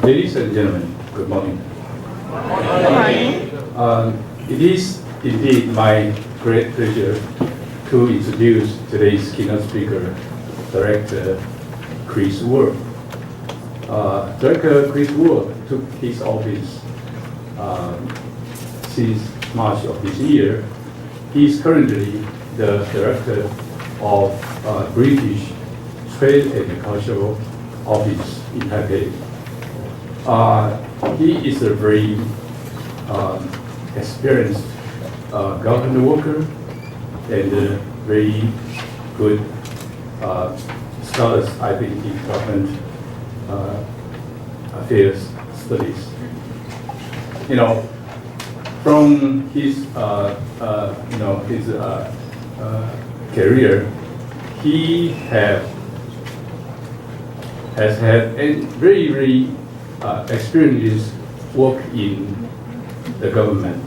Ladies and gentlemen, good morning. Good morning. It is indeed my great pleasure to introduce today's keynote speaker, Director Chris Ward. Director Chris Ward took his office since March of this year. He is currently the Director of British Trade and Cultural Office in Taipei. He is a very experienced government worker and very good scholars, I think, in government affairs studies. You know, from his career, he has had a very experienced work in the government,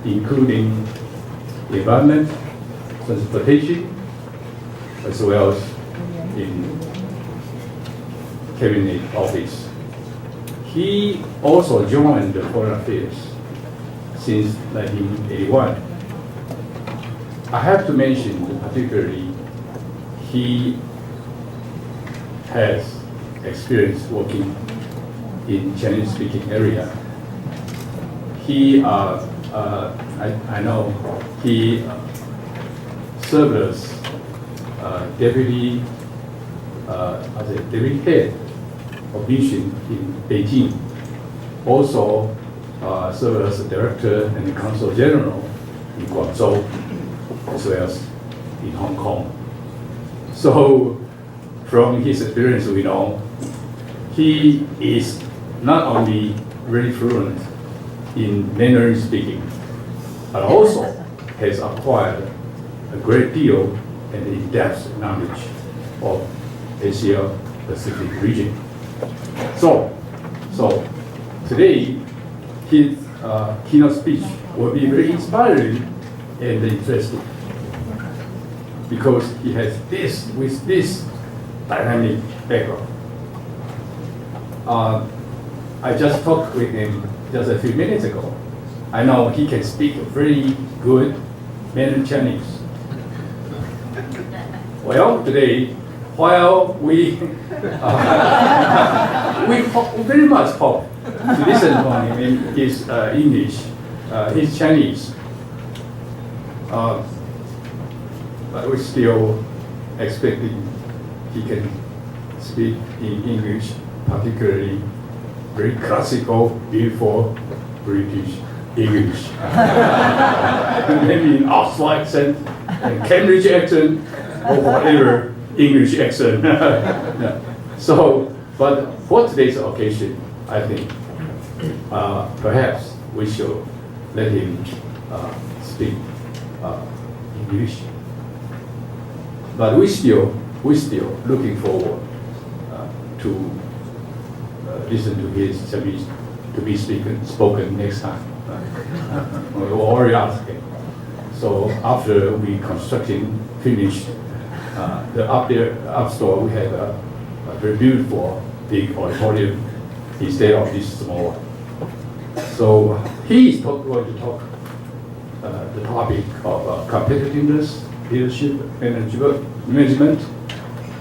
including environment, transportation, as well as in cabinet office. He also joined the Foreign Affairs since 1981. I have to mention particularly he has experience working in Chinese-speaking area. He, I know, he served as deputy head of mission in Beijing. Also served as a director and consul general in Guangzhou, as well as in Hong Kong. So, from his experience, we know he is not only very fluent in Mandarin speaking, but also has acquired a great deal and in-depth knowledge of Asia Pacific region. So today, his keynote speech will be very inspiring and interesting because he has this dynamic background. I just talked with him just a few minutes ago. I know he can speak very good Mandarin Chinese. Well, today, while we very much hope to listen to him in his English, his Chinese, but we're still expecting he can speak in English, particularly very classical, beautiful British English. Maybe an Oxford accent, and Cambridge accent, or whatever English accent. So, but for today's occasion, I think perhaps we should let him speak English. But we're still looking forward to listen to his Chinese to be spoken next time. We already asked him. So after we finished the upstore, we had a very beautiful big auditorium instead of this small one. So he is going to talk the topic of competitiveness, leadership, management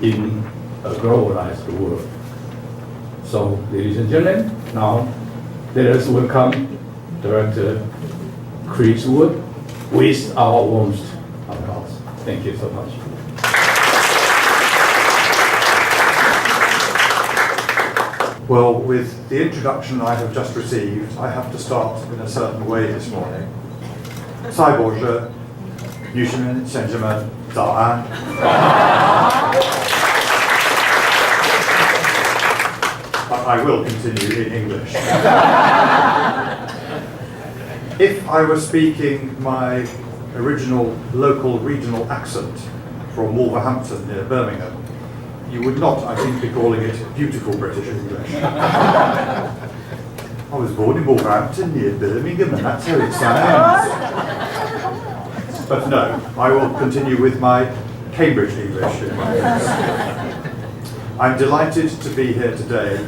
in a globalized world. So, ladies and gentlemen, now let us welcome Director Chris Wood with our warmest applause. Thank you so much. Well, with the introduction I have just received, I have to start in a certain way this morning. 蔡博士，女士们、先生们，早安。But I will continue in English. If I were speaking my original local regional accent from Wolverhampton near Birmingham, you would not, I think, be calling it beautiful British English. I was born in Wolverhampton near Birmingham, and that's how it sounds. But no, I will continue with my Cambridge English in my case. I'm delighted to be here today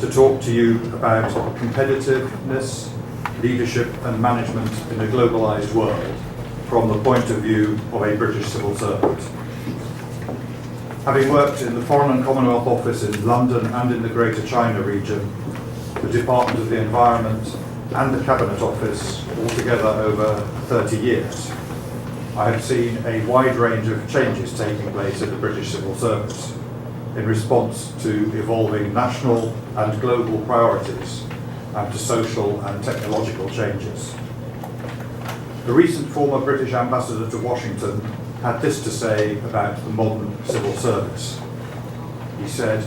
to talk to you about competitiveness, leadership and management in a globalised world from the point of view of a British civil servant. Having worked in the Foreign and Commonwealth Office in London and in the Greater China region, the Department of the Environment and the Cabinet Office altogether over 30 years, I have seen a wide range of changes taking place in the British Civil Service in response to evolving national and global priorities and to social and technological changes. The recent former British ambassador to Washington had this to say about the modern civil service. He said,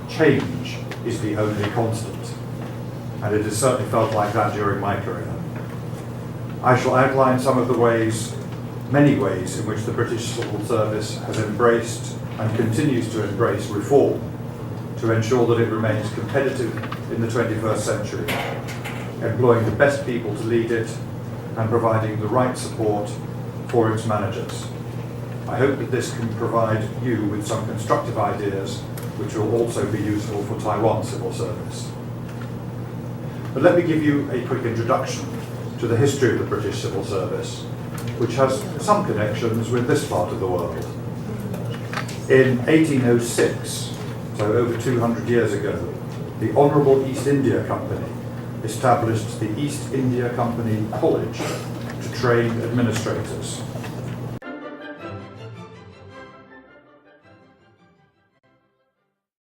"Change is the only constant," and it has certainly felt like that during my career. I shall outline some of the many ways in which the British Civil Service has embraced and continues to embrace reform to ensure that it remains competitive in the 21st century, employing the best people to lead it and providing the right support for its managers. I hope that this can provide you with some constructive ideas which will also be useful for Taiwan's civil service. But let me give you a quick introduction to the history of the British Civil Service, which has some connections with this part of the world. In 1806, so over 200 years ago, the Honourable East India Company established the East India Company College to train administrators.